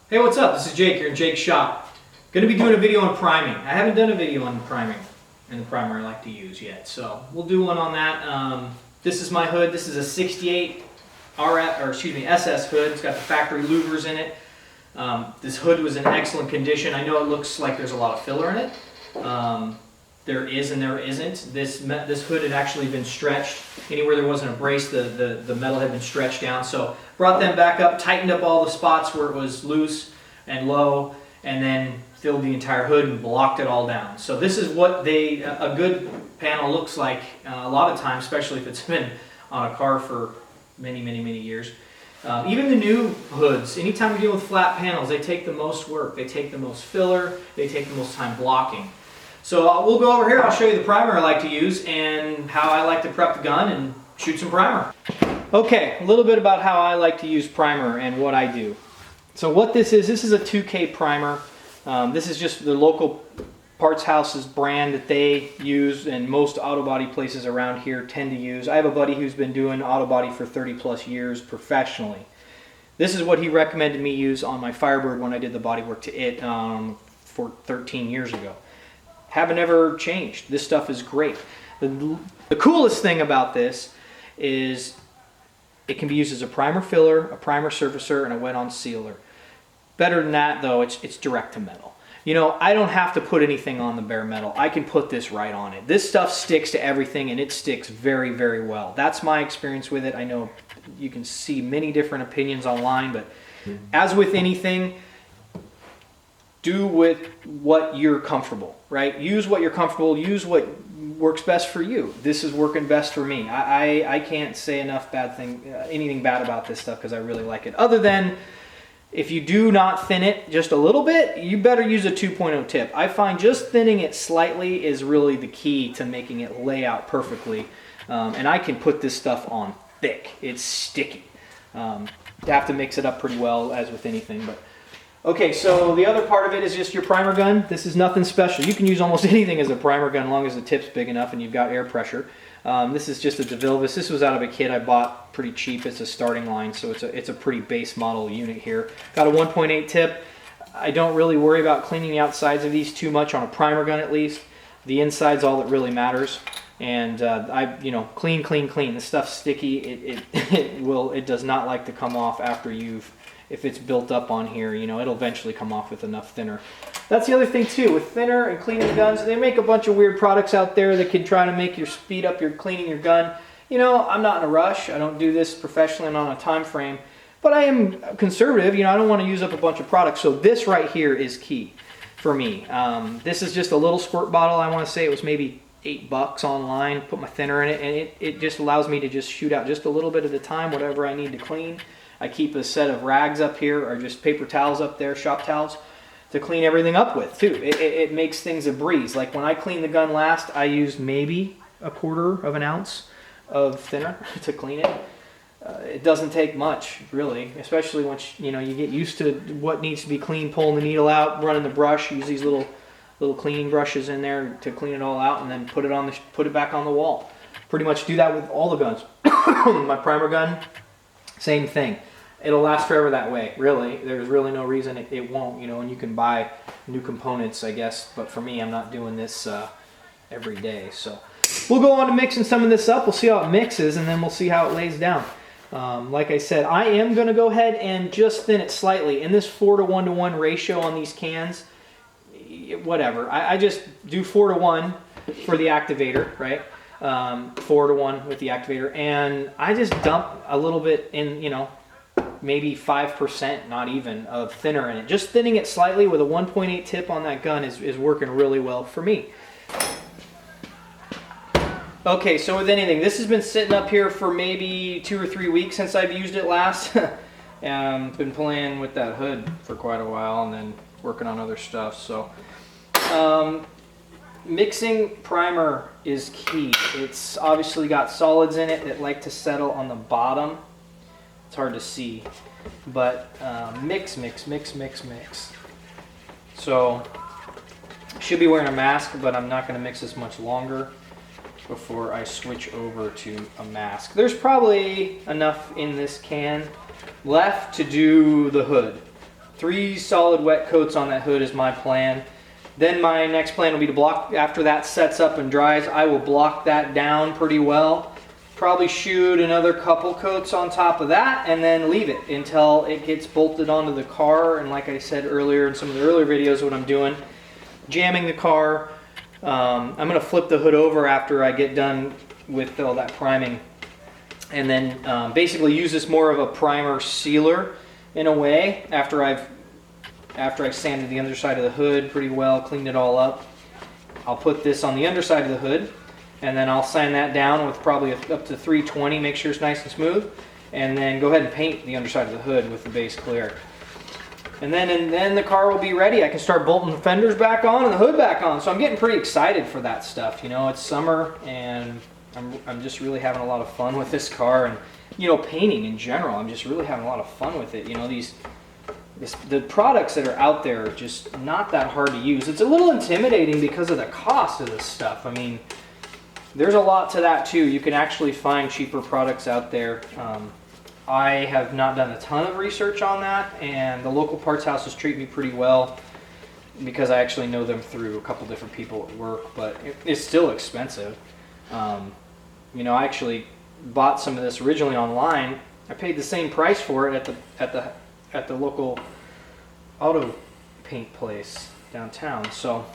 Hey, what's up? This is Jake here in Jake's shop. Going to be doing a video on priming. I haven't done a video on priming and the primer I like to use yet, so we'll do one on that. This is my hood. This is a 68 SS hood. It's got the factory louvers in it. This hood was in excellent condition. I know it looks like there's a lot of filler in it. There is and there isn't. This hood had actually been stretched. Anywhere there wasn't a brace, the metal had been stretched down. So brought them back up, tightened up all the spots where it was loose and low, and then filled the entire hood and blocked it all down. So this is what a good panel looks like a lot of times, especially if it's been on a car for many years. Even the new hoods, anytime you deal with flat panels, they take the most work. They take the most filler. They take the most time blocking. So we'll go over here. I'll show you the primer I like to use and how I like to prep the gun and shoot some primer. Okay, a little bit about how I like to use primer and what I do. So what this is a 2K primer. This is just the local parts house's brand that they use and most auto body places around here tend to use. I have a buddy who's been doing auto body for 30+ years professionally. This is what he recommended me use on my Firebird when I did the body work to it for 13 years ago. Haven't ever changed. This stuff is great. The coolest thing about this is it can be used as a primer filler, a primer surfacer, and a wet-on sealer. Better than that, though, it's direct to metal. You know, I don't have to put anything on the bare metal. I can put this right on it. This stuff sticks to everything, and it sticks very well. That's my experience with it. I know you can see many different opinions online, but as with anything, do with what you're comfortable, right? Use what you're comfortable. Use what works best for you. This is working best for me. I can't say enough anything bad about this stuff because I really like it. Other than if you do not thin it just a little bit, you better use a 2.0 tip. I find just thinning it slightly is really the key to making it lay out perfectly. And I can put this stuff on thick. It's sticky. You have to mix it up pretty well, as with anything. But okay, so the other part of it is just your primer gun. This is nothing special. You can use almost anything as a primer gun as long as the tip's big enough and you've got air pressure. This is just a DeVilvis. This was out of a kit I bought pretty cheap. It's a starting line, so it's a pretty base model unit here. Got a 1.8 tip. I don't really worry about cleaning the outsides of these too much on a primer gun, at least. The inside's all that really matters. And clean. This stuff's sticky. It does not like to come off after if it's built up on here, it'll eventually come off with enough thinner. That's the other thing too, with thinner and cleaning guns, they make a bunch of weird products out there that can try to make speed up your cleaning your gun. I'm not in a rush. I don't do this professionally and on a time frame, but I am conservative. I don't want to use up a bunch of products. So this right here is key for me. This is just a little squirt bottle. I want to say it was maybe $8 online. Put my thinner in it, and it just allows me to just shoot out just a little bit at a time, whatever I need to clean. I keep a set of rags up here, or just paper towels up there, shop towels, to clean everything up with too. It makes things a breeze. Like when I cleaned the gun last, I used maybe 1/4 ounce of thinner to clean it. It doesn't take much, really, especially once you get used to what needs to be cleaned, pulling the needle out, running the brush. Use these little cleaning brushes in there to clean it all out, and then put it back on the wall. Pretty much do that with all the guns. My primer gun, same thing. It'll last forever that way, really. There's really no reason it won't, and you can buy new components, I guess. But for me, I'm not doing this every day. So we'll go on to mixing some of this up. We'll see how it mixes, and then we'll see how it lays down. Like I said, I am going to go ahead and just thin it slightly. In this 4:1 ratio on these cans, whatever. I just do 4:1 for the activator, right? 4:1 with the activator. And I just dump a little bit in, maybe 5%, not even, of thinner in it. Just thinning it slightly with a 1.8 tip on that gun is working really well for me. Okay, so with anything, this has been sitting up here for maybe 2 or 3 weeks since I've used it last. And been playing with that hood for quite a while and then working on other stuff. So mixing primer is key. It's obviously got solids in it that like to settle on the bottom. It's hard to see, but mix. So should be wearing a mask, but I'm not going to mix this much longer before I switch over to a mask. There's probably enough in this can left to do the hood. 3 solid wet coats on that hood is my plan. Then my next plan will be to block, after that sets up and dries, I will block that down pretty well. Probably shoot another couple coats on top of that and then leave it until it gets bolted onto the car. And like I said earlier in some of the earlier videos, what I'm doing, jamming the car. I'm going to flip the hood over after I get done with all that priming. And then basically use this more of a primer sealer in a way after I've sanded the underside of the hood pretty well, cleaned it all up. I'll put this on the underside of the hood, and then I'll sand that down with probably up to 320, make sure it's nice and smooth, and then go ahead and paint the underside of the hood with the base clear. And then the car will be ready. I can start bolting the fenders back on and the hood back on. So I'm getting pretty excited for that stuff. You know, it's summer, and I'm just really having a lot of fun with this car, and you know, painting in general. I'm just really having a lot of fun with it. You know, the products that are out there are just not that hard to use. It's a little intimidating because of the cost of this stuff. I mean, there's a lot to that too. You can actually find cheaper products out there. I have not done a ton of research on that, and the local parts houses treat me pretty well because I actually know them through a couple different people at work, but it's still expensive. You know, I actually bought some of this originally online. I paid the same price for it at the local auto paint place downtown. So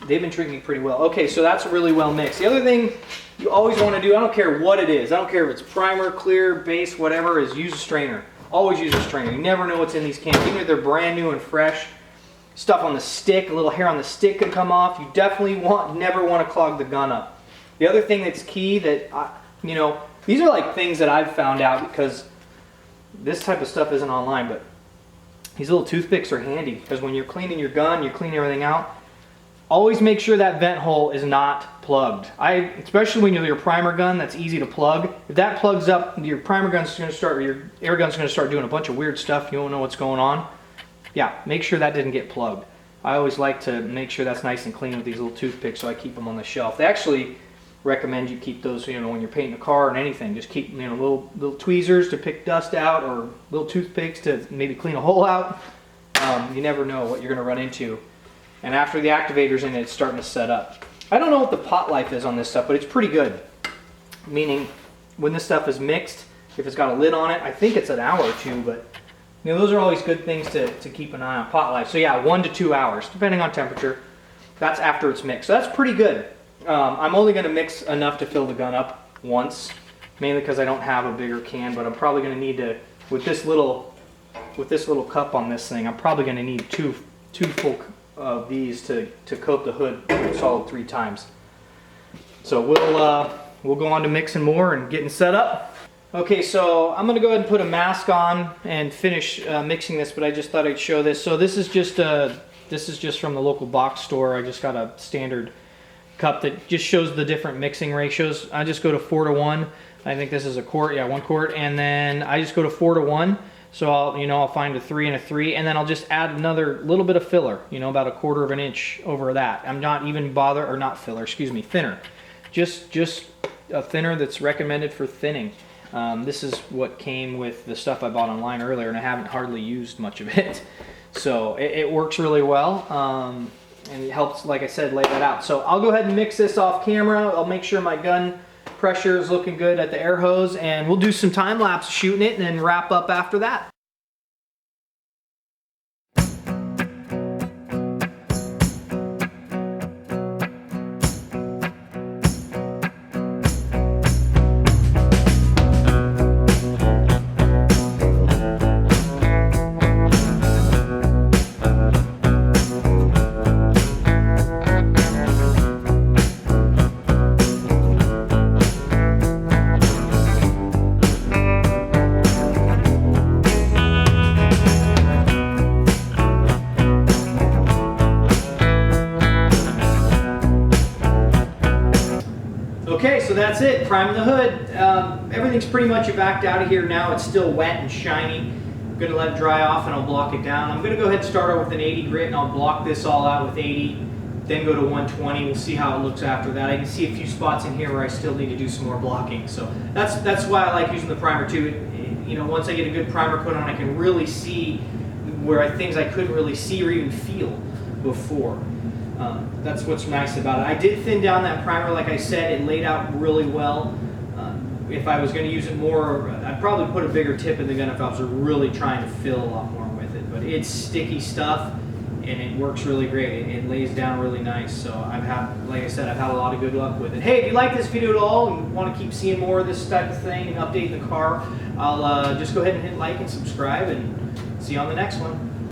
they've been treating me pretty well. Okay, so that's really well mixed. The other thing you always want to do, I don't care what it is, I don't care if it's primer, clear, base, whatever, is use a strainer. Always use a strainer. You never know what's in these cans, even if they're brand new and fresh. Stuff on the stick, a little hair on the stick could come off. You definitely never want to clog the gun up. The other thing that's key that, you know, these are like things that I've found out because this type of stuff isn't online, but these little toothpicks are handy because when you're cleaning your gun, you're cleaning everything out, always make sure that vent hole is not plugged. Especially when you're your primer gun, that's easy to plug. If that plugs up, your primer gun's going to start, or your air gun's going to start doing a bunch of weird stuff. You don't know what's going on. Yeah, make sure that didn't get plugged. I always like to make sure that's nice and clean with these little toothpicks, so I keep them on the shelf. They actually recommend you keep those, you know, when you're painting a car and anything. Just keep, you know, little tweezers to pick dust out, or little toothpicks to maybe clean a hole out. You never know what you're going to run into. And after the activator's in it, it's starting to set up. I don't know what the pot life is on this stuff, but it's pretty good. Meaning, when this stuff is mixed, if it's got a lid on it, I think it's an hour or two, but you know, those are always good things to keep an eye on. Pot life. So yeah, 1 to 2 hours, depending on temperature. That's after it's mixed. So that's pretty good. I'm only going to mix enough to fill the gun up once, mainly because I don't have a bigger can, but I'm probably going to need to, with this little cup on this thing, I'm probably going to need two full of these to coat the hood solid 3 times. So we'll go on to mixing more and getting set up. Okay, so I'm going to go ahead and put a mask on and finish mixing this, but I just thought I'd show this. So this is just from the local box store. I just got a standard cup that just shows the different mixing ratios. I just go to 4 to 1. I think this is a quart, yeah, 1 quart, and then I just go to 4 to 1. So I'll find a 3 and a 3, and then I'll just add another little bit of filler, you know, about 1/4 of an inch over that. I'm not even bothered, or not filler, excuse me, thinner. Just a thinner that's recommended for thinning. This is what came with the stuff I bought online earlier, and I haven't hardly used much of it. So it works really well, and it helps, like I said, lay that out. So I'll go ahead and mix this off camera. I'll make sure my gun pressure is looking good at the air hose, and we'll do some time lapse shooting it and then wrap up after that. Okay, so that's it, priming the hood. Everything's pretty much backed out of here now. It's still wet and shiny. I'm gonna let it dry off and I'll block it down. I'm gonna go ahead and start out with an 80 grit and I'll block this all out with 80, then go to 120. We'll see how it looks after that. I can see a few spots in here where I still need to do some more blocking. So that's why I like using the primer too. You know, once I get a good primer coat on, I can really see where things I couldn't really see or even feel before. That's what's nice about it. I did thin down that primer, like I said. It laid out really well. If I was going to use it more, I'd probably put a bigger tip in the gun if I was really trying to fill a lot more with it. But it's sticky stuff, and it works really great. It lays down really nice. So like I said, I've had a lot of good luck with it. Hey, if you like this video at all and want to keep seeing more of this type of thing and updating the car, I'll just go ahead and hit like and subscribe, and see you on the next one.